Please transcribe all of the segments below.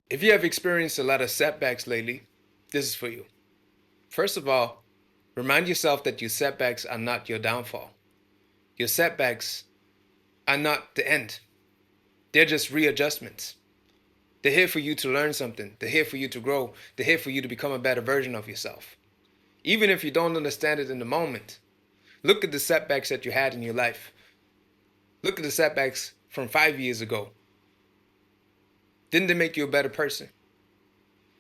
If you have experienced a lot of setbacks lately, this is for you. First of all, remind yourself that your setbacks are not your downfall. Your setbacks are not the end, they're just readjustments. They're here for you to learn something, they're here for you to grow, they're here for you to become a better version of yourself. Even if you don't understand it in the moment, look at the setbacks that you had in your life. Look at the setbacks from 5 years ago. Didn't they make you a better person?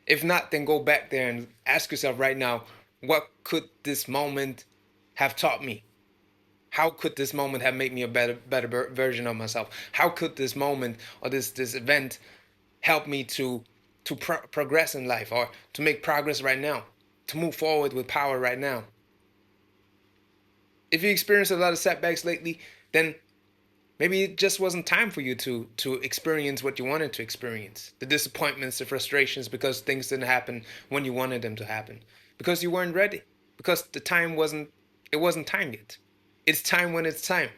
If not, then go back there and ask yourself right now, what could this moment have taught me? How could this moment have made me a better version of myself? How could this moment or this event help me to progress in life, or to make progress right now, to move forward with power right now? If you experience a lot of setbacks lately, then maybe it just wasn't time for you to experience what you wanted to experience. The disappointments, the frustrations because things didn't happen when you wanted them to happen. Because you weren't ready. Because the time wasn't it wasn't time yet. It's time when it's time.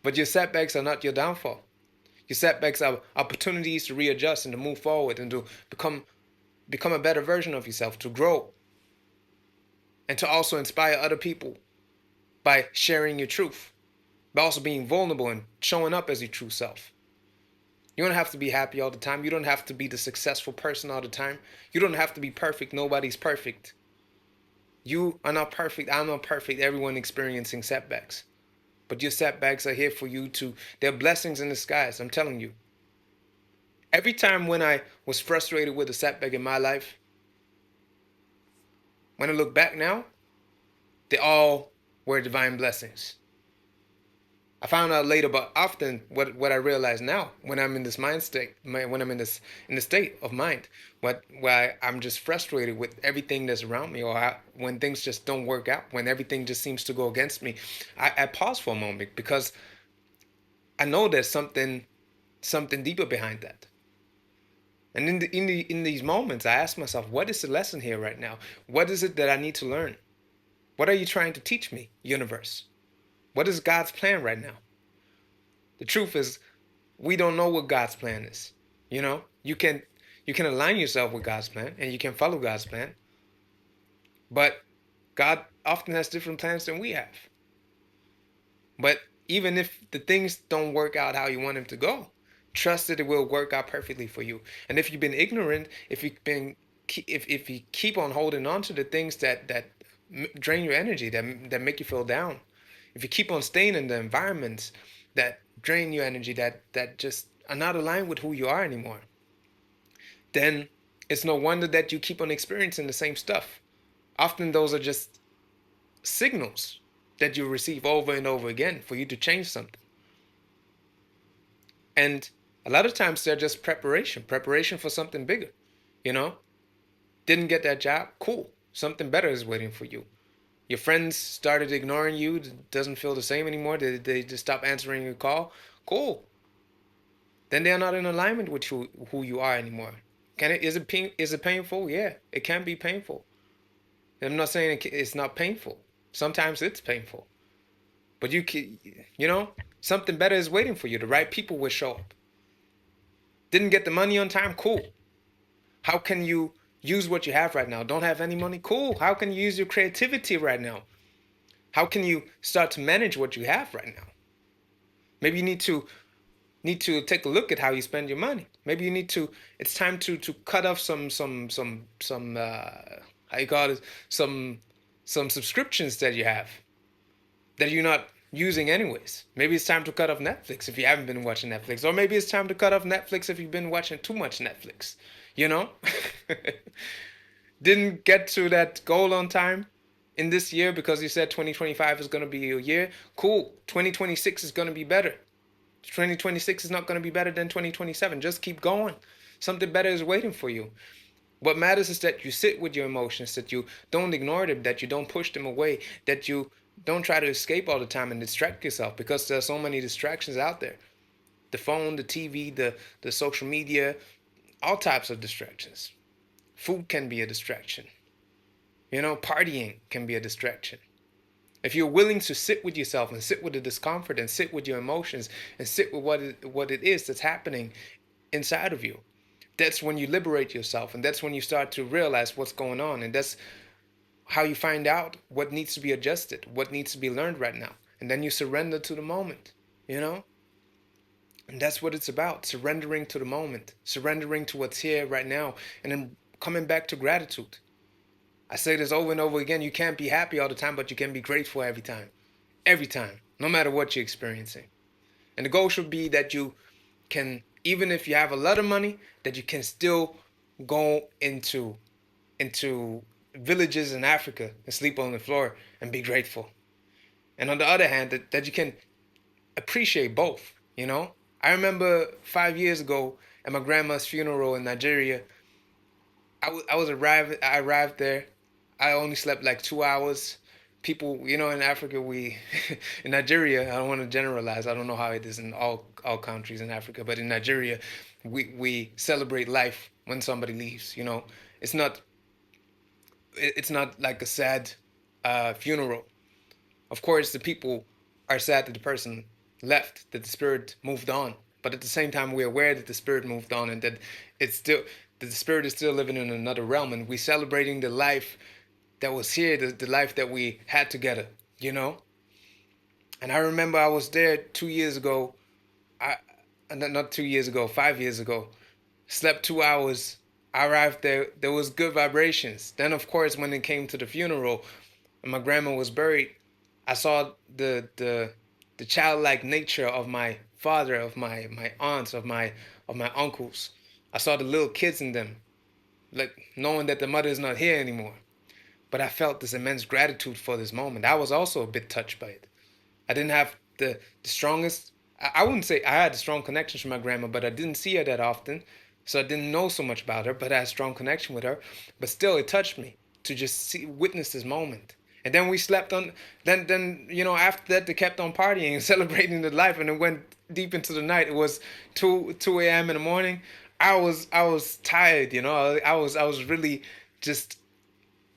But your setbacks are not your downfall. Your setbacks are opportunities to readjust and to move forward and to become a better version of yourself, to grow and to also inspire other people by sharing your truth, but also being vulnerable and showing up as your true self. You don't have to be happy all the time. You don't have to be the successful person all the time. You don't have to be perfect. Nobody's perfect. You are not perfect. I'm not perfect. Everyone experiencing setbacks. But your setbacks are here for you to, they're blessings in disguise. I'm telling you. Every time when I was frustrated with a setback in my life, when I look back now, they all were divine blessings. I found out later, but often what I realize now, when I'm in this mind state, when I'm in the state of mind, where I'm just frustrated with everything that's around me, or when things just don't work out, when everything just seems to go against me, I pause for a moment because I know there's something deeper behind that. And in these moments, I ask myself, what is the lesson here right now? What is it that I need to learn? What are you trying to teach me, universe? What is God's plan right now? The truth is, we don't know what God's plan is. You know, you can align yourself with God's plan and you can follow God's plan, but God often has different plans than we have. But even if the things don't work out how you want them to go, trust that it will work out perfectly for you. And if you've been ignorant, if you keep on holding on to the things that drain your energy, that make you feel down, if you keep on staying in the environments that drain your energy, that just are not aligned with who you are anymore, then it's no wonder that you keep on experiencing the same stuff. Often those are just signals that you receive over and over again for you to change something. And a lot of times they're just preparation for something bigger. You know, didn't get that job, cool. Something better is waiting for you. Your friends started ignoring you, doesn't feel the same anymore. They just stop answering your call, cool. Then they are not in alignment with who you are anymore. Is it painful? Yeah, it can be painful. I'm not saying it's not painful. Sometimes it's painful, but you know, something better is waiting for you. The right people will show up. Didn't get the money on time? Cool. How can you use what you have right now? Don't have any money? Cool. How can you use your creativity right now? How can you start to manage what you have right now? Maybe you need to take a look at how you spend your money. Maybe you need to. It's time to cut off some how you call it, some subscriptions that you have that you're not using anyways. Maybe it's time to cut off Netflix if you haven't been watching Netflix, or maybe it's time to cut off Netflix if you've been watching too much Netflix. You know, didn't get to that goal on time in this year because you said 2025 is going to be your year. Cool. 2026 is going to be better. 2026 is not going to be better than 2027. Just keep going. Something better is waiting for you. What matters is that you sit with your emotions, that you don't ignore them, that you don't push them away, that you don't try to escape all the time and distract yourself, because there are so many distractions out there. The phone, the TV, the social media, all types of distractions. Food can be a distraction. You know, partying can be a distraction. If you're willing to sit with yourself and sit with the discomfort and sit with your emotions and sit with what it is that's happening inside of you. That's when you liberate yourself, and that's when you start to realize what's going on, and that's how you find out what needs to be adjusted, what needs to be learned right now. And then you surrender to the moment, you know? And that's what it's about, surrendering to the moment, surrendering to what's here right now, and then coming back to gratitude. I say this over and over again, you can't be happy all the time, but you can be grateful every time. Every time, no matter what you're experiencing. And the goal should be that you can, even if you have a lot of money, that you can still go into villages in Africa and sleep on the floor and be grateful. And on the other hand, that you can appreciate both, you know? I remember 5 years ago at my grandma's funeral in Nigeria, I arrived there. I only slept like 2 hours. People, in Africa, we, in Nigeria, I don't want to generalize. I don't know how it is in all countries in Africa, but in Nigeria, we celebrate life when somebody leaves. It's not it's not like a sad funeral. Of course, the people are sad that the person left, that the spirit moved on. But at the same time, we're aware that the spirit moved on and that it's still that the spirit is still living in another realm, and we're celebrating the life that was here, the life that we had together. You know. And I remember I was there 2 years ago. I not 2 years ago, 5 years ago. Slept 2 hours. I arrived there. There was good vibrations. Then, of course, when it came to the funeral, and my grandma was buried, I saw the childlike nature of my father, of my aunts, of my uncles. I saw the little kids in them, like knowing that the mother is not here anymore. But I felt this immense gratitude for this moment. I was also a bit touched by it. I didn't have the strongest. I wouldn't say I had strong connections with my grandma, but I didn't see her that often, so I didn't know so much about her. But I had a strong connection with her. But still, it touched me to just witness this moment. And then we slept on. Then after that they kept on partying and celebrating the life, and it went deep into the night. It was two a.m. in the morning. I was tired. I was really just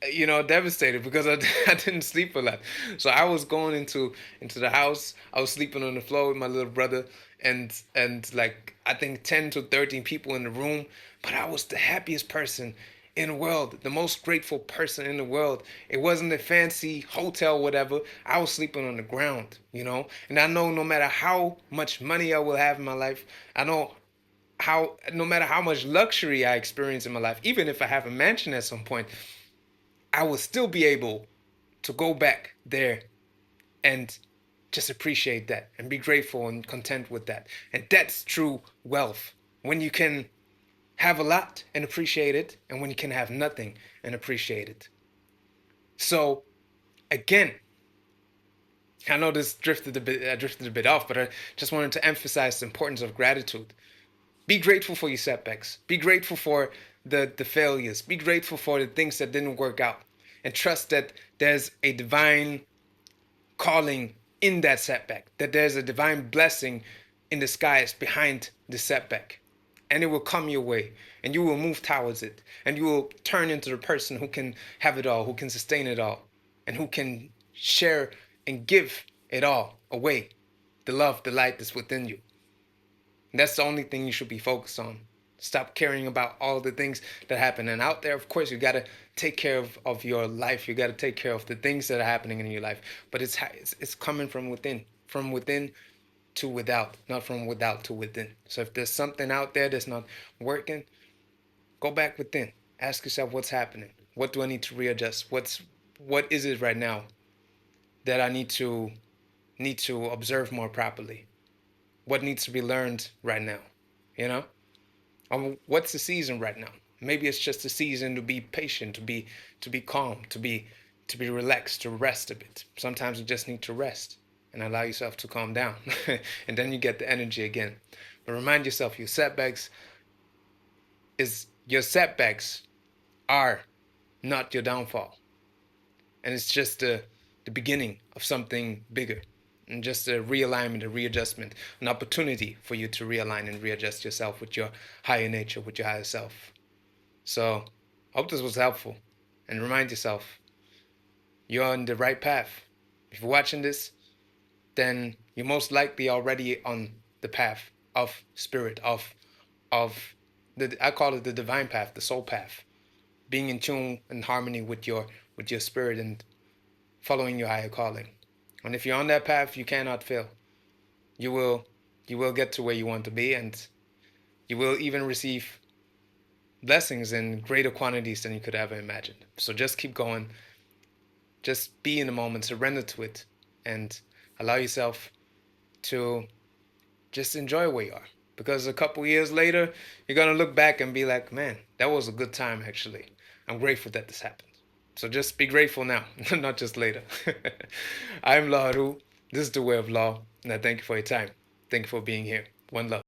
devastated because I didn't sleep a lot. So I was going into the house. I was sleeping on the floor with my little brother, and like I think 10 to 13 people in the room. But I was the happiest person in the world, the most grateful person in the world. It wasn't a fancy hotel, whatever. I was sleeping on the ground. And I know no matter how much money I will have in my life, I know how no matter how much luxury I experience in my life, even if I have a mansion at some point, I will still be able to go back there and just appreciate that and be grateful and content with that. And that's true wealth. When you can have a lot and appreciate it, and when you can have nothing and appreciate it. So, again, I know this drifted a bit off, but I just wanted to emphasize the importance of gratitude. Be grateful for your setbacks. Be grateful for the failures. Be grateful for the things that didn't work out. And trust that there's a divine calling in that setback, that there's a divine blessing in the skies behind the setback. And it will come your way, and you will move towards it, and you will turn into the person who can have it all, who can sustain it all, and who can share and give it all away. The love, the light that's within you. And that's the only thing you should be focused on. Stop caring about all the things that happen. And out there, of course, you got to take care of your life. You got to take care of the things that are happening in your life. But it's coming from within to without, not from without to within. So if there's something out there that's not working, go back within. Ask yourself what's happening. What do I need to readjust? What is it right now that I need to observe more properly? What needs to be learned right now? You know? What's the season right now? Maybe it's just a season to be patient, to be calm, to be relaxed, to rest a bit. Sometimes you just need to rest and allow yourself to calm down, and then you get the energy again. But remind yourself, your setbacks are not your downfall, and it's just the beginning of something bigger. And just a realignment, a readjustment, an opportunity for you to realign and readjust yourself with your higher nature, with your higher self. So, I hope this was helpful. And remind yourself, you're on the right path. If you're watching this, then you're most likely already on the path of spirit, of of I call it the divine path, the soul path, being in tune and harmony with your spirit and following your higher calling. And if you're on that path, you cannot fail. You will you will get to where you want to be, and you will even receive blessings in greater quantities than you could ever imagine. So just keep going. Just be in the moment, surrender to it, and allow yourself to just enjoy where you are. Because a couple years later, you're gonna look back and be like, man, that was a good time actually. I'm grateful that this happened. So just be grateful now, not just later. I'm Laharu. This is the way of law, and I thank you for your time. Thank you for being here. One love.